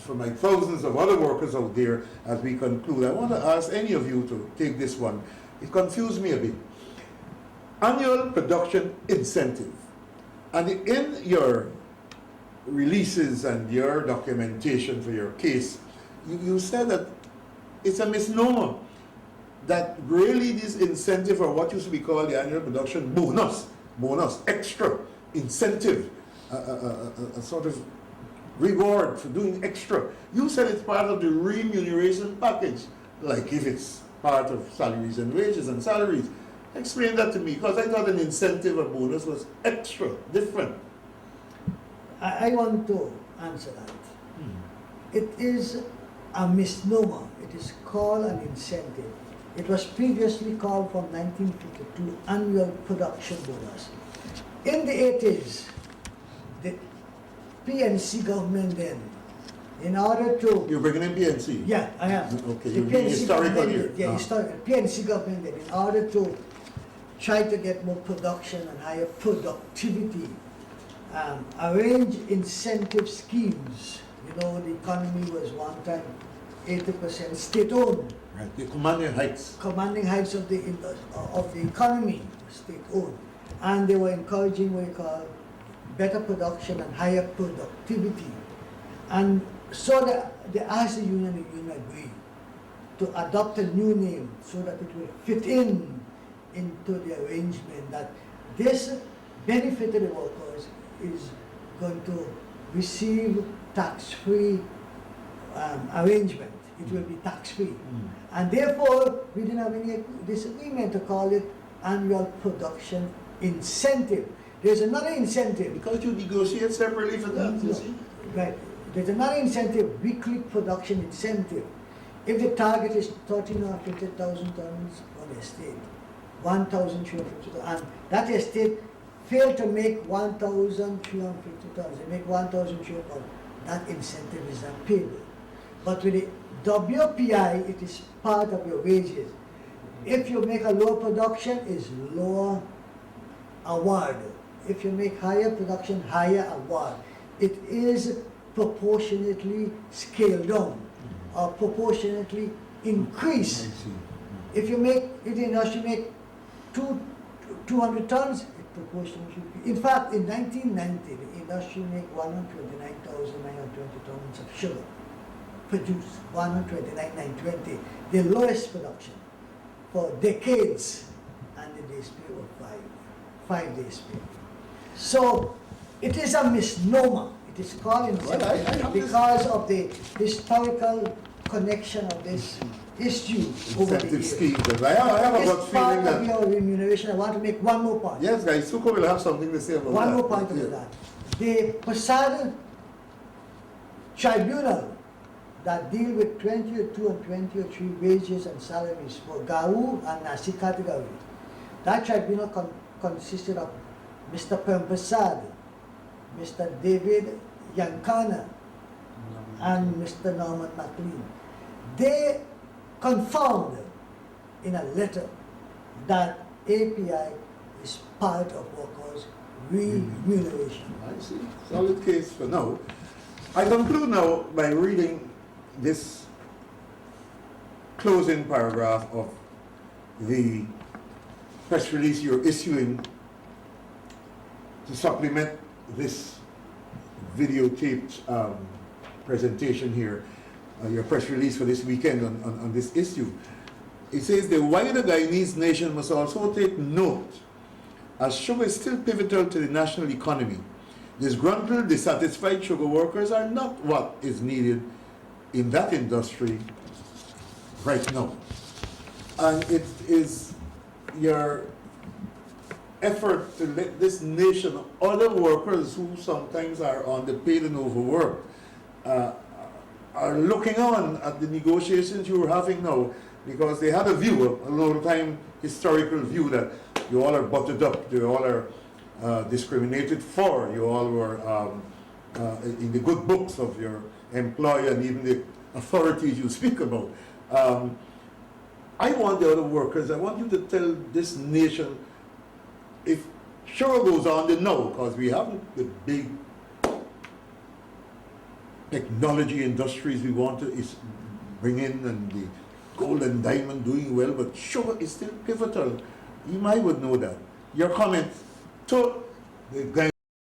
for my thousands of other workers out there, as we conclude, I want to ask any of you to take this one. It confused me a bit. Annual production incentive. And in your releases and your documentation for your case, you said that it's a misnomer. That really this incentive, or what used to be called the annual production bonus, extra incentive, a sort of reward for doing extra. You said it's part of the remuneration package, like if it's part of salaries and wages and salaries. Explain that to me, because I thought an incentive or bonus was extra, different. I want to answer that. It is a misnomer. It is called an incentive. It was previously called from 1952 annual production bonus. In the 80s, the PNC government then, in order to... You're bringing in PNC? Yeah, I am. Okay, The you mean PNC historical government, year? yeah, historical. PNC government then, in order to try to get more production and higher productivity, arrange incentive schemes. You know, the economy was one time 80% state-owned. Right, the commanding heights. Commanding heights of the economy, state-owned. And they were encouraging what you call better production and higher productivity. And so they asked the union agreed to adopt a new name so that it will fit into the arrangement that this benefit to the workers is going to receive tax-free arrangement. It will be tax-free. And therefore, we didn't have any disagreement to call it annual production incentive. There's another incentive. Because you negotiate separately for that, you see? Right. There's another incentive, weekly production incentive. If the target is 13,000 tons on the estate, 1,350 tons, and that estate failed to make 1,350 tons, they make 1,300 tons, that incentive is not payable. But with the WPI, it is part of your wages. If you make a lower production, it's lower award. If you make higher production, higher award. It is proportionately scaled down or proportionately increased. If the industry make 200 tons, it proportionately. In fact, in 1990, the industry made 129,920 tons of sugar. Produced 129,920, the lowest production for decades, and the days pay were five days pay. So it is a misnomer. It is called incentive because of the historical connection of this issue over the years. Schemes. I have a gut feeling that... Part of your remuneration, I want to make one more point. Yes, Guysuco will have something to say about that. One more point about that. The Posada Tribunal that deal with 2002 and 2003 wages and salaries for GAWU and NASI category. That tribunal consisted of Mr. Prasad, Mr. David Yankana, and Mr. Norman McLean. They confirmed in a letter that API is part of workers' remuneration. I see. Solid case for now. I conclude now by reading this closing paragraph of the press release you're issuing to supplement this videotaped presentation here, your press release for this weekend on this issue. It says the wider Guyanese nation must also take note, as sugar is still pivotal to the national economy. Disgruntled, dissatisfied sugar workers are not what is needed in that industry right now. And it is your effort to let this nation, other workers who sometimes are underpaid and overworked, are looking on at the negotiations you are having now, because they had a view, a long time historical view, that you all are butted up, you all are discriminated for, you all were in the good books of your employer and even the authorities you speak about. I want the other workers, I want you to tell this nation, if sugar goes on, they know, because we have the big technology industries we want to is bring in, and the gold and diamond doing well, but sugar is still pivotal. You might would know that. Your comment to the guy